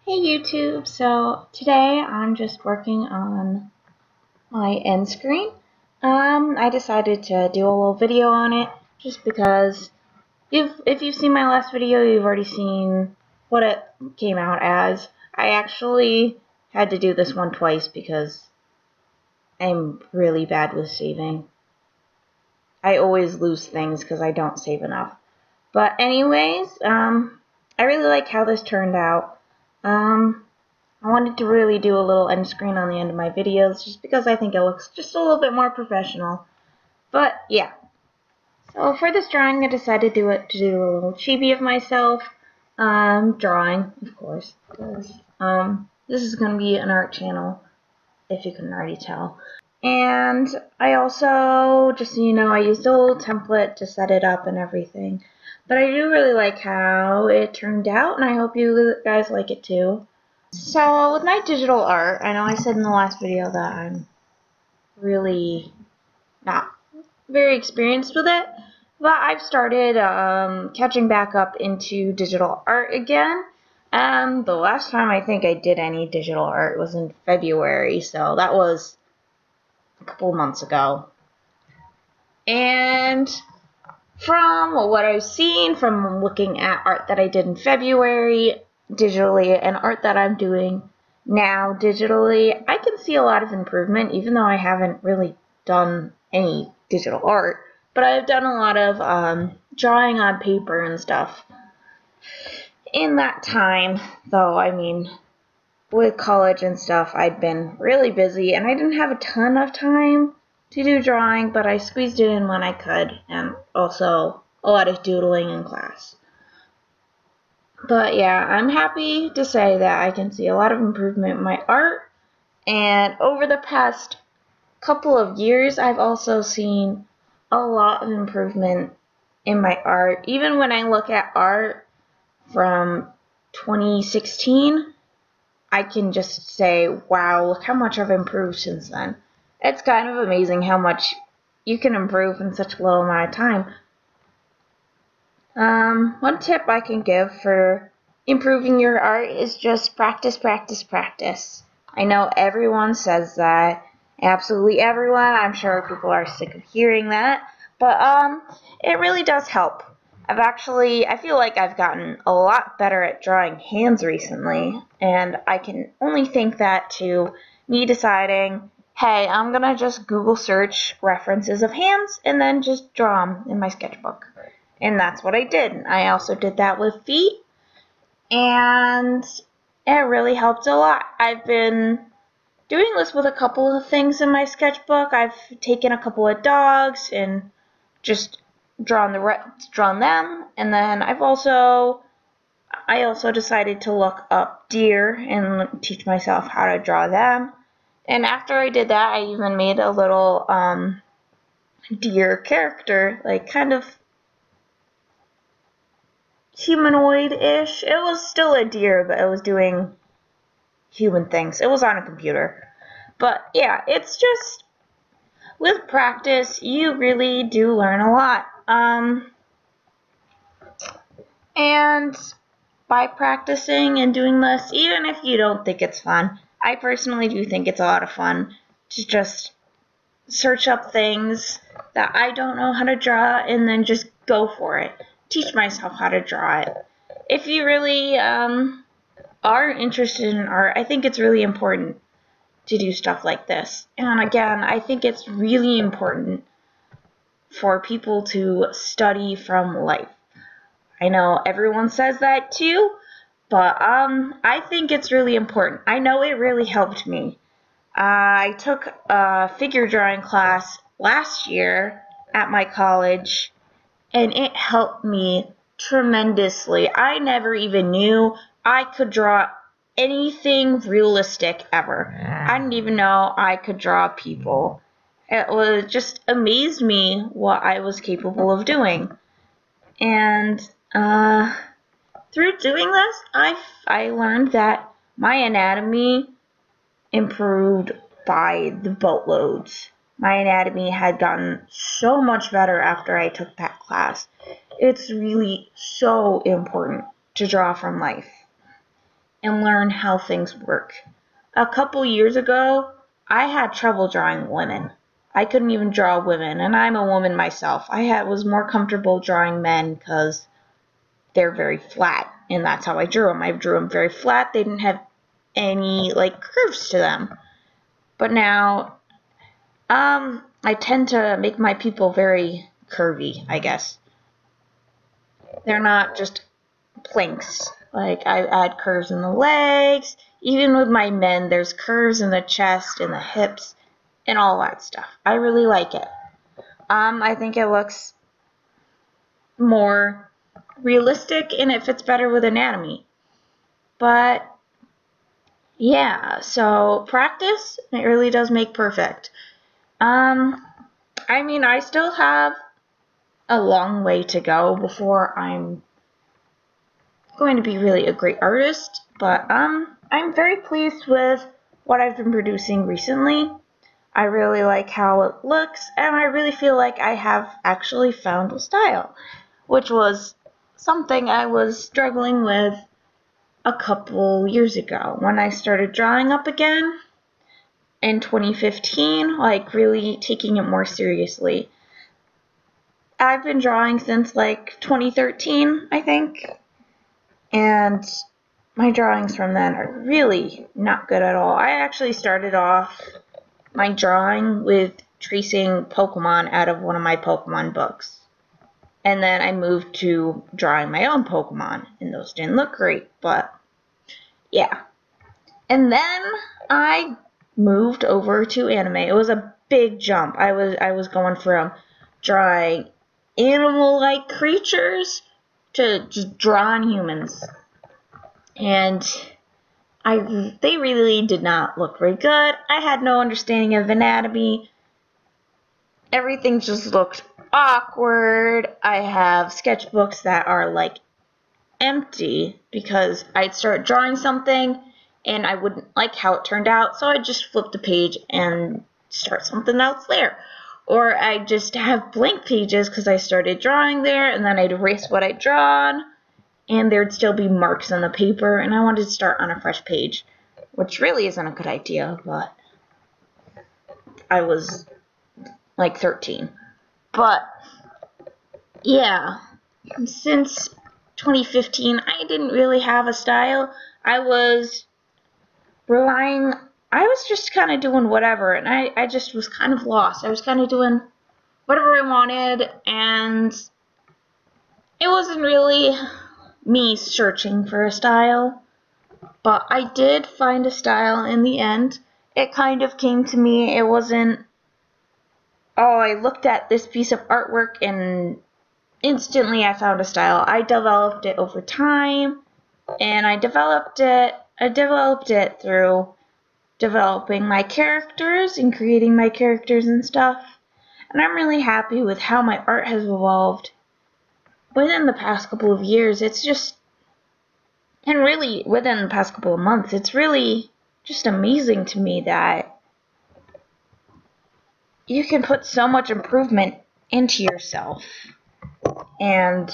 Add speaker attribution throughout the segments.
Speaker 1: Hey YouTube, so today I'm just working on my end screen. I decided to do a little video on it just because if you've seen my last video, you've already seen what it came out as. I actually had to do this one twice because I'm really bad with saving. I always lose things because I don't save enough. But anyways, I really like how this turned out. I wanted to really do a little end screen on the end of my videos just because I think it looks just a little bit more professional. But yeah. So for this drawing I decided to do a little chibi of myself. Drawing, of course. Because, this is going to be an art channel, if you couldn't already tell. And I also, just so you know, I used a little template to set it up and everything. But I do really like how it turned out, and I hope you guys like it too. So with my digital art, I know I said in the last video that I'm really not very experienced with it, but I've started catching back up into digital art again. The last time I think I did any digital art was in February, so that was a couple months ago. And from what I've seen from looking at art that I did in February digitally and art that I'm doing now digitally, I can see a lot of improvement, even though I haven't really done any digital art. But I've done a lot of drawing on paper and stuff in that time, though. I mean, with college and stuff, I'd been really busy and I didn't have a ton of time to do drawing, but I squeezed it in when I could, and also a lot of doodling in class. But yeah, I'm happy to say that I can see a lot of improvement in my art, and over the past couple of years, I've also seen a lot of improvement in my art. Even when I look at art from 2016, I can just say, wow, look how much I've improved since then. It's kind of amazing how much you can improve in such a little amount of time. One tip I can give for improving your art is just practice, practice, practice. I know everyone says that. Absolutely everyone. I'm sure people are sick of hearing that. But it really does help. I feel like I've gotten a lot better at drawing hands recently, and I can only thank that to me deciding, hey, I'm gonna just Google search references of hands and then just draw them in my sketchbook. And that's what I did. I also did that with feet, and it really helped a lot. I've been doing this with a couple of things in my sketchbook. I've taken a couple of dogs and just drawn them, and then I also decided to look up deer and teach myself how to draw them. And after I did that, I even made a little deer character, like kind of humanoid-ish. It was still a deer, but it was doing human things. It was on a computer. But yeah, it's just, with practice, you really do learn a lot. And by practicing and doing this, even if you don't think it's fun, I personally do think it's a lot of fun to just search up things that I don't know how to draw and then just go for it. Teach myself how to draw it. If you really are interested in art, I think it's really important to do stuff like this. And again, I think it's really important for people to study from life. I know everyone says that too, but I think it's really important. I know it really helped me. I took a figure drawing class last year at my college, and it helped me tremendously. I never even knew I could draw anything realistic ever. I didn't even know I could draw people. It was just amazed me what I was capable of doing. And through doing this, I learned that my anatomy improved by the boatloads. My anatomy had gotten so much better after I took that class. It's really so important to draw from life. and learn how things work. A couple years ago, I had trouble drawing women. I couldn't even draw women, and I'm a woman myself. Was more comfortable drawing men because they're very flat, and that's how I drew them. I drew them very flat. They didn't have any like curves to them. But now, I tend to make my people very curvy, I guess. They're not just planks. Like, I add curves in the legs. Even with my men, there's curves in the chest and the hips and all that stuff. I really like it. I think it looks more realistic and it fits better with anatomy. But yeah, so practice, it really does make perfect. I mean, I still have a long way to go before I'm going to be really a great artist, but I'm very pleased with what I've been producing recently. I really like how it looks, and I really feel like I have actually found a style, which was something I was struggling with a couple years ago when I started drawing up again in 2015, like really taking it more seriously. I've been drawing since like 2013, I think, and my drawings from then are really not good at all. I actually started off my drawing with tracing Pokemon out of one of my Pokemon books. And then I moved to drawing my own Pokemon, and those didn't look great, but yeah. And then I moved over to anime. It was a big jump. I was going from drawing animal-like creatures to just drawing humans. And they really did not look very good. I had no understanding of anatomy. Everything just looked awkward. I have sketchbooks that are like empty because I'd start drawing something and I wouldn't like how it turned out, so I'd just flip the page and start something else there. Or I'd just have blank pages because I started drawing there, and then I'd erase what I'd drawn, and there'd still be marks on the paper, and I wanted to start on a fresh page, which really isn't a good idea, but I was like 13. But yeah, since 2015, I didn't really have a style. I was just kind of doing whatever, and I just was kind of lost. I was kind of doing whatever I wanted, and it wasn't really me searching for a style, but I did find a style in the end. It kind of came to me. It wasn't, oh, I looked at this piece of artwork and instantly I found a style. I developed it over time, and I developed it through developing my characters and creating my characters and stuff. And I'm really happy with how my art has evolved within the past couple of years. It's just, and really within the past couple of months, it's really just amazing to me that you can put so much improvement into yourself and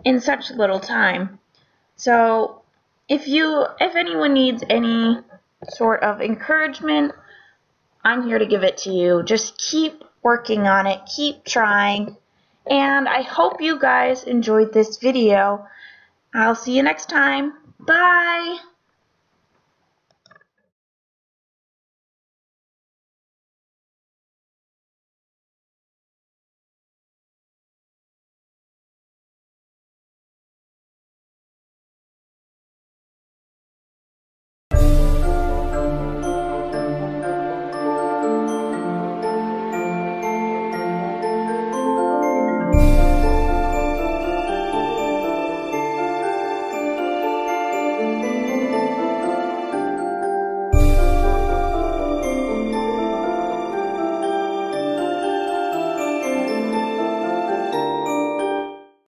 Speaker 1: in such little time. So if anyone needs any sort of encouragement, I'm here to give it to you. Just keep working on it, keep trying, and I hope you guys enjoyed this video. I'll see you next time. Bye!